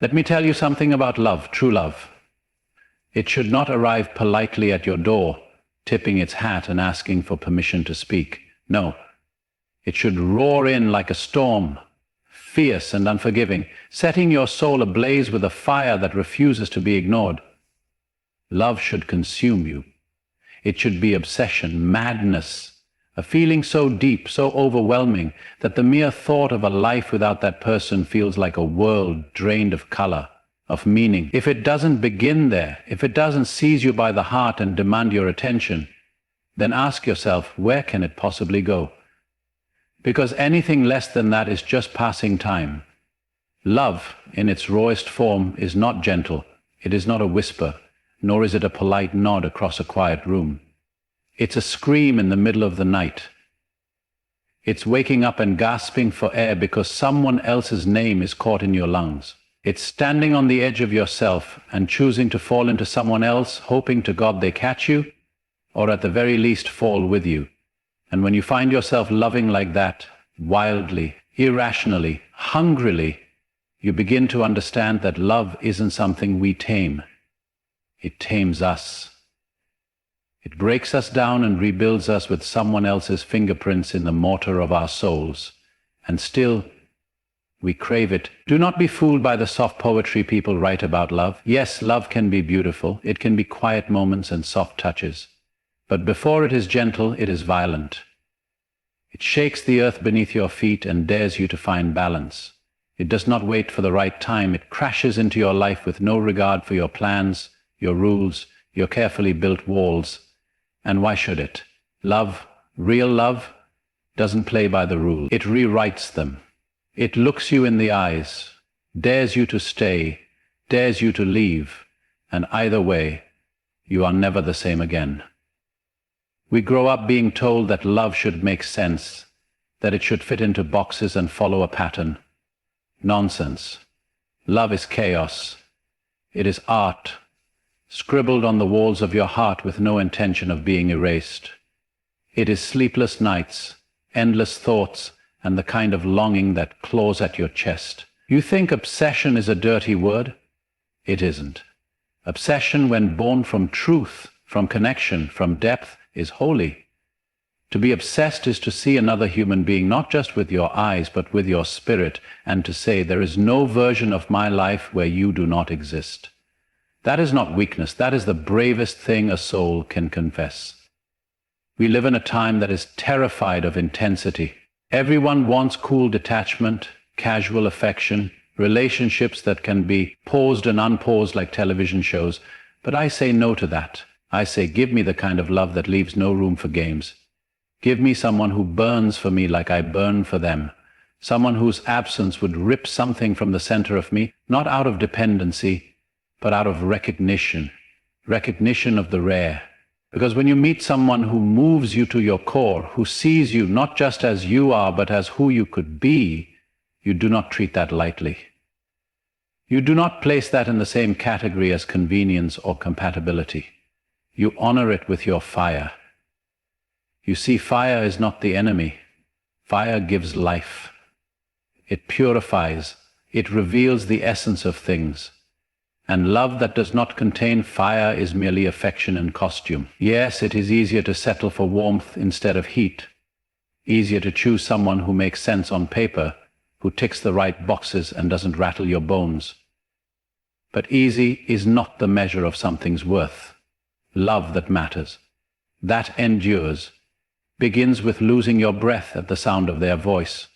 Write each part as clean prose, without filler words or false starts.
Let me tell you something about love, true love. It should not arrive politely at your door, tipping its hat and asking for permission to speak. No, it should roar in like a storm, fierce and unforgiving, setting your soul ablaze with a fire that refuses to be ignored. Love should consume you. It should be obsession, madness, a feeling so deep, so overwhelming, that the mere thought of a life without that person feels like a world drained of color, of meaning. If it doesn't begin there, if it doesn't seize you by the heart and demand your attention, then ask yourself, where can it possibly go? Because anything less than that is just passing time. Love, in its rawest form, is not gentle. It is not a whisper, nor is it a polite nod across a quiet room. It's a scream in the middle of the night. It's waking up and gasping for air because someone else's name is caught in your lungs. It's standing on the edge of yourself and choosing to fall into someone else, hoping to God they catch you, or at the very least fall with you. And when you find yourself loving like that, wildly, irrationally, hungrily, you begin to understand that love isn't something we tame. It tames us. It breaks us down and rebuilds us with someone else's fingerprints in the mortar of our souls. And still, we crave it. Do not be fooled by the soft poetry people write about love. Yes, love can be beautiful. It can be quiet moments and soft touches. But before it is gentle, it is violent. It shakes the earth beneath your feet and dares you to find balance. It does not wait for the right time. It crashes into your life with no regard for your plans, your rules, your carefully built walls. And why should it? Love, real love, doesn't play by the rules. It rewrites them. It looks you in the eyes, dares you to stay, dares you to leave, and either way, you are never the same again. We grow up being told that love should make sense, that it should fit into boxes and follow a pattern. Nonsense. Love is chaos. It is art, scribbled on the walls of your heart with no intention of being erased. It is sleepless nights, endless thoughts, and the kind of longing that claws at your chest. You think obsession is a dirty word? It isn't. Obsession, when born from truth, from connection, from depth, is holy. To be obsessed is to see another human being not just with your eyes but with your spirit, and to say, there is no version of my life where you do not exist. That is not weakness. That is the bravest thing a soul can confess. We live in a time that is terrified of intensity. Everyone wants cool detachment, casual affection, relationships that can be paused and unpaused like television shows. But I say no to that. I say, give me the kind of love that leaves no room for games. Give me someone who burns for me like I burn for them. Someone whose absence would rip something from the center of me, not out of dependency, but out of recognition of the rare. Because when you meet someone who moves you to your core, who sees you not just as you are, but as who you could be, you do not treat that lightly. You do not place that in the same category as convenience or compatibility. You honor it with your fire. You see, fire is not the enemy. Fire gives life. It purifies. It reveals the essence of things. And love that does not contain fire is merely affection in costume. Yes, it is easier to settle for warmth instead of heat. Easier to choose someone who makes sense on paper, who ticks the right boxes and doesn't rattle your bones. But easy is not the measure of something's worth. Love that matters, that endures, begins with losing your breath at the sound of their voice.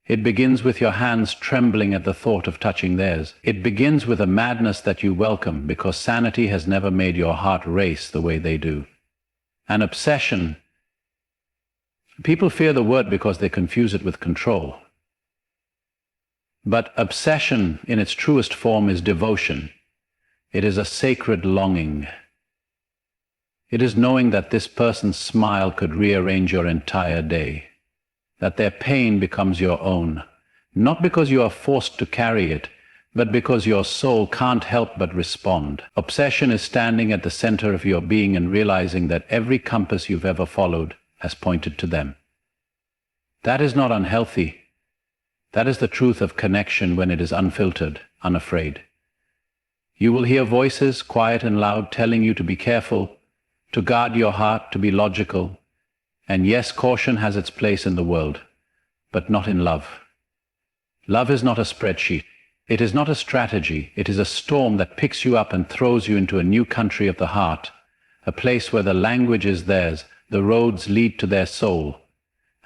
It begins with your hands trembling at the thought of touching theirs. It begins with a madness that you welcome because sanity has never made your heart race the way they do. An obsession. People fear the word because they confuse it with control. But obsession in its truest form is devotion. It is a sacred longing. It is knowing that this person's smile could rearrange your entire day. That their pain becomes your own, not because you are forced to carry it, but because your soul can't help but respond. Obsession is standing at the center of your being and realizing that every compass you've ever followed has pointed to them. That is not unhealthy. That is the truth of connection when it is unfiltered. unafraid. You will hear voices, quiet and loud, telling you to be careful, to guard your heart, to be logical. And yes, caution has its place in the world, but not in love. Love is not a spreadsheet. It is not a strategy. It is a storm that picks you up and throws you into a new country of the heart, a place where the language is theirs, the roads lead to their soul,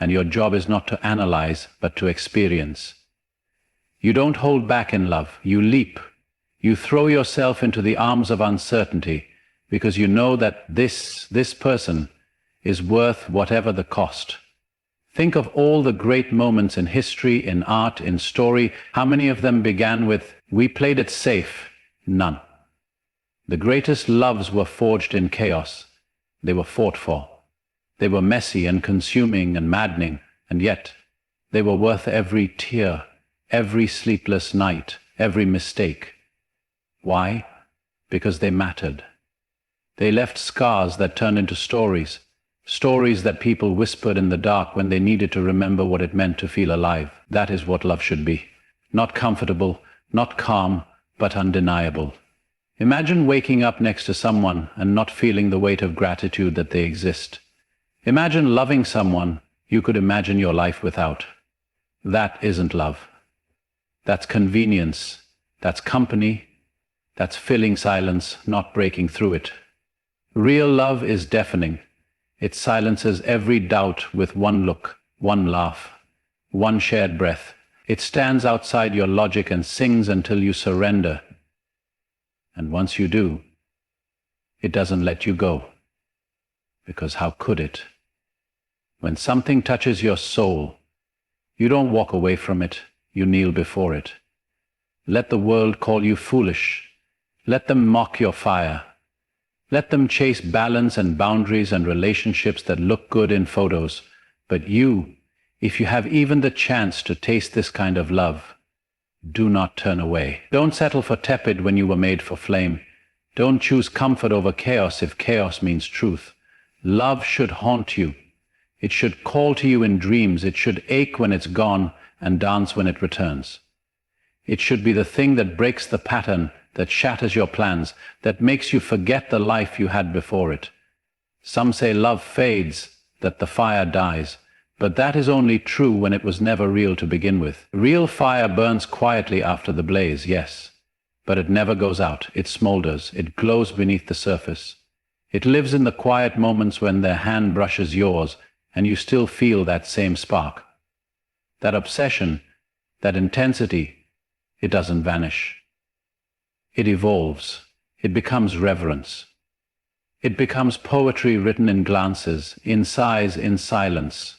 and your job is not to analyze, but to experience. You don't hold back in love. You leap. You throw yourself into the arms of uncertainty because you know that this person is worth whatever the cost. Think of all the great moments in history, in art, in story. How many of them began with, "We played it safe"? None. The greatest loves were forged in chaos. They were fought for. They were messy and consuming and maddening, and yet they were worth every tear, every sleepless night, every mistake. Why? Because they mattered. They left scars that turned into stories, stories that people whispered in the dark when they needed to remember what it meant to feel alive. That is what love should be. Not comfortable, not calm, but undeniable. Imagine waking up next to someone and not feeling the weight of gratitude that they exist. Imagine loving someone you could imagine your life without. That isn't love. That's convenience. That's company. That's filling silence, not breaking through it. Real love is deafening. It silences every doubt with one look, one laugh, one shared breath. It stands outside your logic and sings until you surrender. And once you do, it doesn't let you go. Because how could it? When something touches your soul, you don't walk away from it, you kneel before it. Let the world call you foolish. Let them mock your fire. Let them chase balance and boundaries and relationships that look good in photos. But you, if you have even the chance to taste this kind of love, do not turn away. Don't settle for tepid when you were made for flame. Don't choose comfort over chaos if chaos means truth. Love should haunt you. It should call to you in dreams. It should ache when it's gone and dance when it returns. It should be the thing that breaks the pattern, that shatters your plans, that makes you forget the life you had before it. Some say love fades, that the fire dies, but that is only true when it was never real to begin with. Real fire burns quietly after the blaze, yes, but it never goes out. It smolders. It glows beneath the surface. It lives in the quiet moments when their hand brushes yours and you still feel that same spark. That obsession, that intensity, it doesn't vanish. It evolves. It becomes reverence. It becomes poetry written in glances, in sighs, in silence.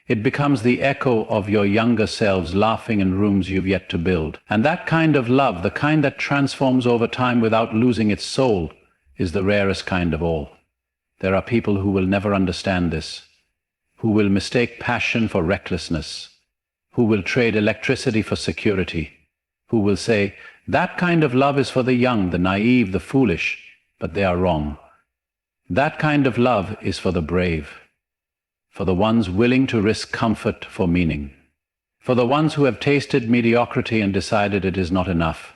It becomes the echo of your younger selves laughing in rooms you've yet to build. And that kind of love, the kind that transforms over time without losing its soul, is the rarest kind of all. There are people who will never understand this, who will mistake passion for recklessness, who will trade electricity for security, who will say, that kind of love is for the young, the naive, the foolish, but they are wrong. That kind of love is for the brave, for the ones willing to risk comfort for meaning, for the ones who have tasted mediocrity and decided it is not enough,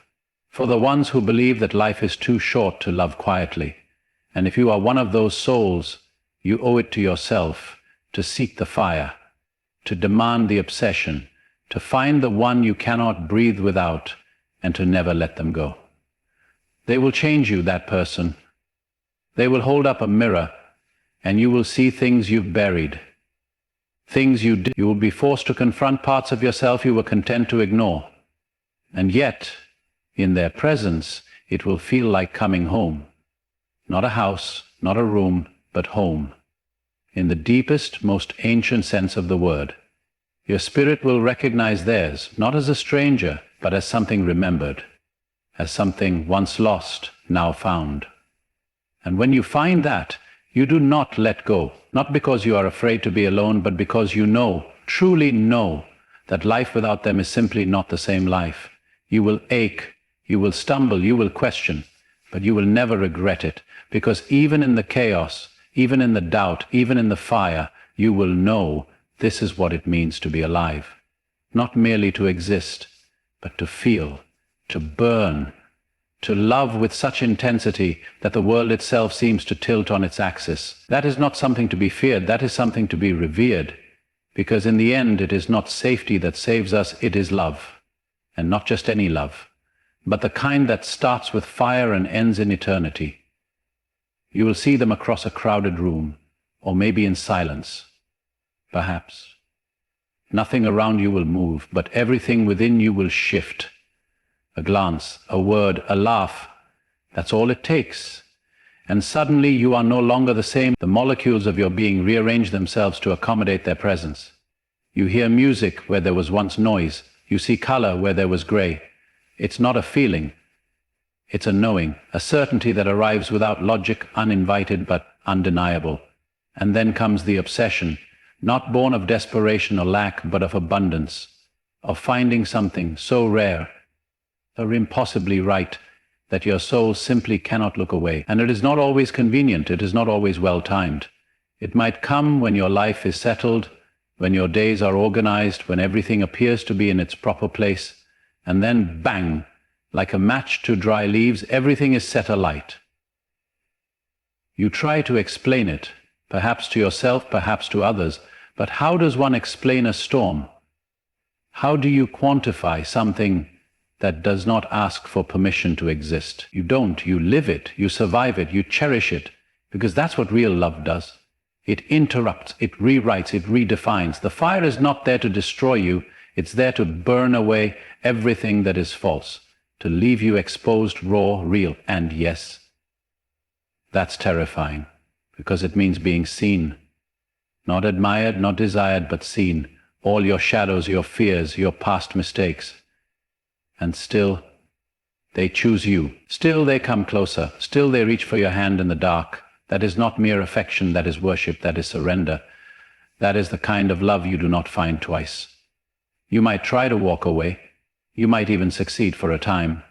for the ones who believe that life is too short to love quietly. And if you are one of those souls, you owe it to yourself to seek the fire, to demand the obsession, to find the one you cannot breathe without, and to never let them go. They will change you, that person. They will hold up a mirror, and you will see things you've buried, things you did. You will be forced to confront parts of yourself you were content to ignore. And yet, in their presence, it will feel like coming home. Not a house, not a room, but home. In the deepest, most ancient sense of the word. Your spirit will recognize theirs, not as a stranger, but as something remembered, as something once lost, now found. And when you find that, you do not let go, not because you are afraid to be alone, but because you know, truly know, that life without them is simply not the same life. You will ache, you will stumble, you will question, but you will never regret it, because even in the chaos, even in the doubt, even in the fire, you will know this is what it means to be alive. Not merely to exist, but to feel, to burn, to love with such intensity that the world itself seems to tilt on its axis. That is not something to be feared, that is something to be revered, because in the end it is not safety that saves us, it is love, and not just any love, but the kind that starts with fire and ends in eternity. You will see them across a crowded room, or maybe in silence, perhaps. Nothing around you will move, but everything within you will shift. A glance, a word, a laugh, that's all it takes. And suddenly you are no longer the same. The molecules of your being rearrange themselves to accommodate their presence. You hear music where there was once noise. You see color where there was gray. It's not a feeling. It's a knowing, a certainty that arrives without logic, uninvited but undeniable. And then comes the obsession, not born of desperation or lack, but of abundance, of finding something so rare, so impossibly right, that your soul simply cannot look away. And it is not always convenient, it is not always well-timed. It might come when your life is settled, when your days are organized, when everything appears to be in its proper place, and then bang, like a match to dry leaves, everything is set alight. You try to explain it, perhaps to yourself, perhaps to others, but how does one explain a storm? How do you quantify something that does not ask for permission to exist? You don't. You live it, you survive it, you cherish it, because that's what real love does. It interrupts, it rewrites, it redefines. The fire is not there to destroy you, it's there to burn away everything that is false, to leave you exposed, raw, real. And yes, that's terrifying, because it means being seen. Not admired, not desired, but seen. All your shadows, your fears, your past mistakes. And still, they choose you. Still they come closer. Still they reach for your hand in the dark. That is not mere affection, that is worship, that is surrender. That is the kind of love you do not find twice. You might try to walk away. You might even succeed for a time.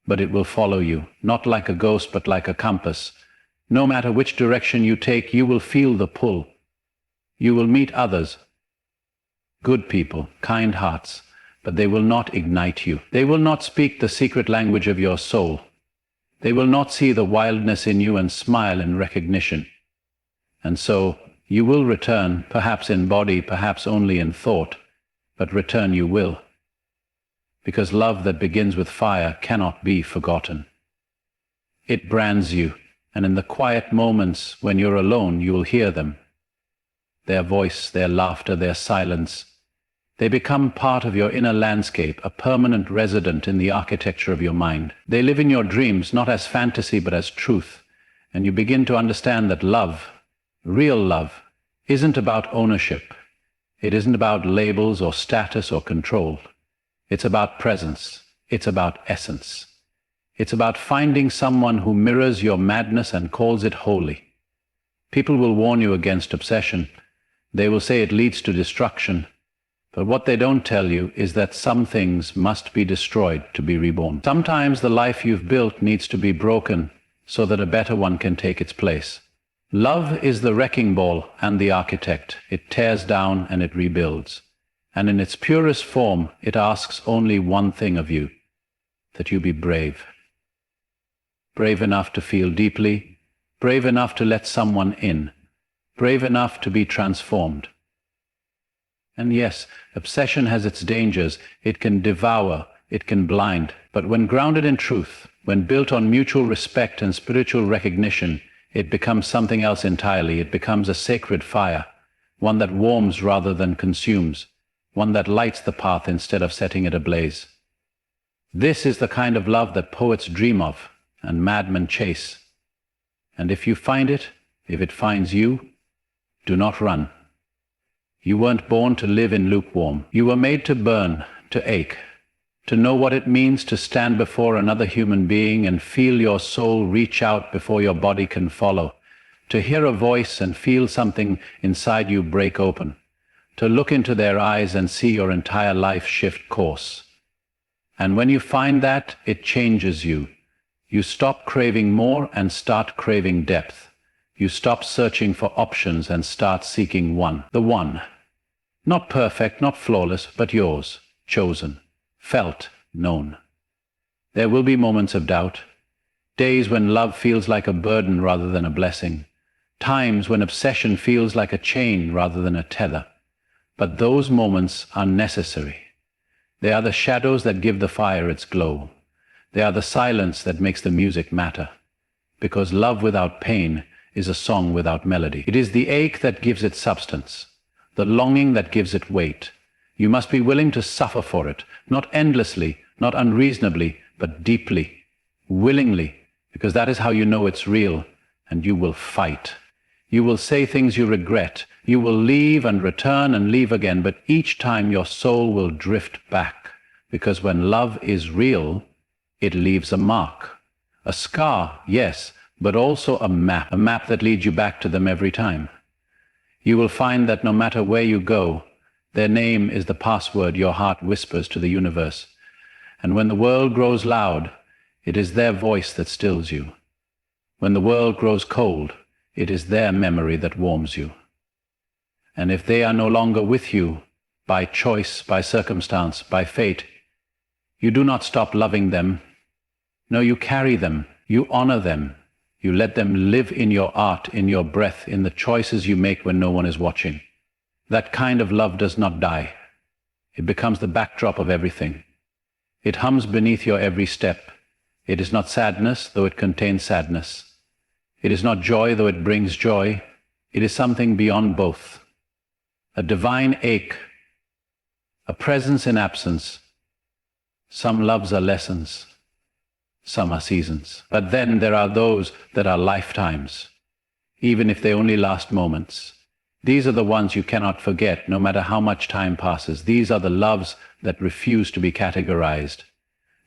But it will follow you, not like a ghost, but like a compass. No matter which direction you take, you will feel the pull. You will meet others, good people, kind hearts, but they will not ignite you. They will not speak the secret language of your soul. They will not see the wildness in you and smile in recognition. And so you will return, perhaps in body, perhaps only in thought, but return you will. Because love that begins with fire cannot be forgotten. It brands you, and in the quiet moments when you're alone, you will hear them. Their voice, their laughter, their silence. They become part of your inner landscape, a permanent resident in the architecture of your mind. They live in your dreams, not as fantasy, but as truth. And you begin to understand that love, real love, isn't about ownership. It isn't about labels or status or control. It's about presence. It's about essence. It's about finding someone who mirrors your madness and calls it holy. People will warn you against obsession. They will say it leads to destruction. But what they don't tell you is that some things must be destroyed to be reborn. Sometimes the life you've built needs to be broken so that a better one can take its place. Love is the wrecking ball and the architect. It tears down and it rebuilds. And in its purest form, it asks only one thing of you, that you be brave. Brave enough to feel deeply, brave enough to let someone in, brave enough to be transformed. And yes, obsession has its dangers. It can devour, it can blind. But when grounded in truth, when built on mutual respect and spiritual recognition, it becomes something else entirely. It becomes a sacred fire, one that warms rather than consumes, one that lights the path instead of setting it ablaze. This is the kind of love that poets dream of and madmen chase. And if you find it, if it finds you, do not run. You weren't born to live in lukewarm. You were made to burn, to ache, to know what it means to stand before another human being and feel your soul reach out before your body can follow, to hear a voice and feel something inside you break open, to look into their eyes and see your entire life shift course. And when you find that, it changes you. You stop craving more and start craving depth. You stop searching for options and start seeking one, the one. Not perfect, not flawless, but yours, chosen, felt, known. There will be moments of doubt, days when love feels like a burden rather than a blessing, times when obsession feels like a chain rather than a tether. But those moments are necessary. They are the shadows that give the fire its glow. They are the silence that makes the music matter. Because love without pain is a song without melody. It is the ache that gives it substance, the longing that gives it weight. You must be willing to suffer for it, not endlessly, not unreasonably, but deeply, willingly, because that is how you know it's real, and you will fight. You will say things you regret. You will leave and return and leave again, but each time your soul will drift back, because when love is real, it leaves a mark. A scar, yes, but also a map that leads you back to them every time. You will find that no matter where you go, their name is the password your heart whispers to the universe. And when the world grows loud, it is their voice that stills you. When the world grows cold, it is their memory that warms you. And if they are no longer with you, by choice, by circumstance, by fate, you do not stop loving them. No, you carry them, you honor them, you let them live in your art, in your breath, in the choices you make when no one is watching. That kind of love does not die. It becomes the backdrop of everything. It hums beneath your every step. It is not sadness, though it contains sadness. It is not joy, though it brings joy. It is something beyond both. A divine ache, a presence in absence. Some loves are lessons, some are seasons. But then there are those that are lifetimes, even if they only last moments. These are the ones you cannot forget, no matter how much time passes. These are the loves that refuse to be categorized,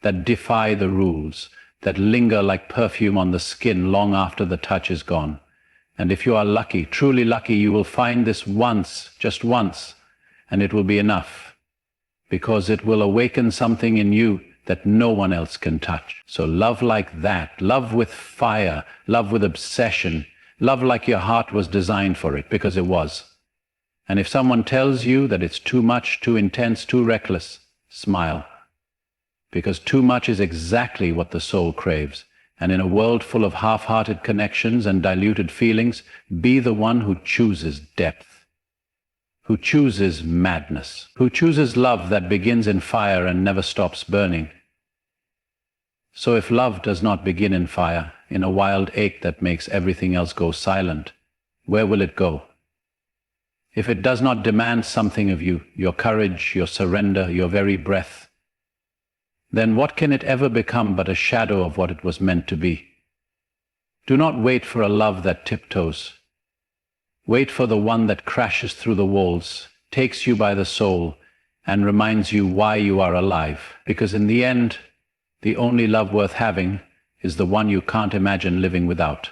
that defy the rules, that linger like perfume on the skin long after the touch is gone. And if you are lucky, truly lucky, you will find this once, just once, and it will be enough, because it will awaken something in you that no one else can touch. So love like that, love with fire, love with obsession, love like your heart was designed for it, because it was. And if someone tells you that it's too much, too intense, too reckless, smile. Because too much is exactly what the soul craves. And in a world full of half-hearted connections and diluted feelings, be the one who chooses depth, who chooses madness, who chooses love that begins in fire and never stops burning. So if love does not begin in fire, in a wild ache that makes everything else go silent, where will it go? If it does not demand something of you, your courage, your surrender, your very breath, then what can it ever become but a shadow of what it was meant to be? Do not wait for a love that tiptoes. Wait for the one that crashes through the walls, takes you by the soul, and reminds you why you are alive. Because in the end, the only love worth having is the one you can't imagine living without.